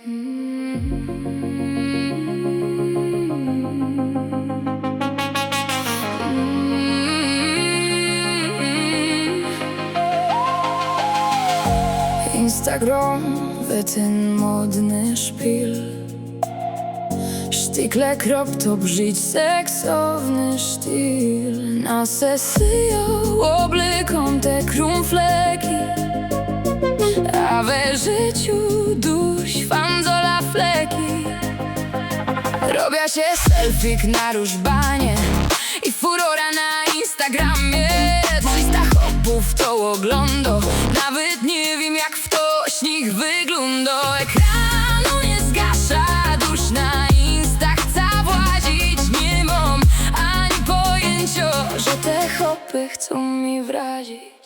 Instagramowy ten modny szpil, sztikle krop top żyć seksowny styl. Na sesyjo oblykom te krumfleki, a we życiu duś fanzola fleki. Robię się selfik na różbanie i furora na Instagramie. 300 chłopów to ogląda, nawet nie wiem jak w to śnich wygląda. Ekranu nie zgasza, dusz na Insta chcę włazić. Nie mam ani pojęcia, że te chłopy chcą mi wrazić.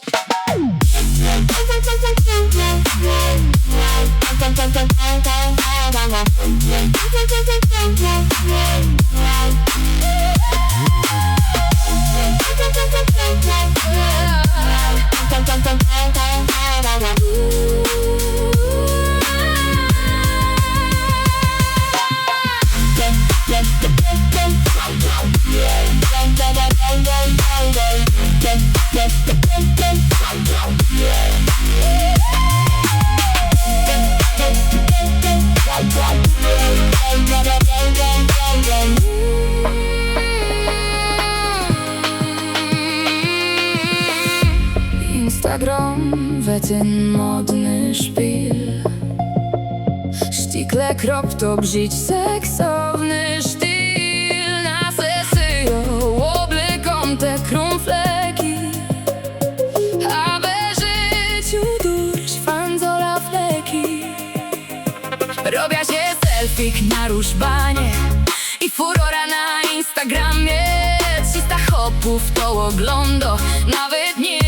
Instagramowy ten modny szpil, sztikle krop top żyć seksowny styl. Na sesyjo oblykom te krumfleki, a we życiu duś fanzola fleki. Robię się selfik na różbanie i furora na Instagramie. 300 chłopów to ogląda, nawet nie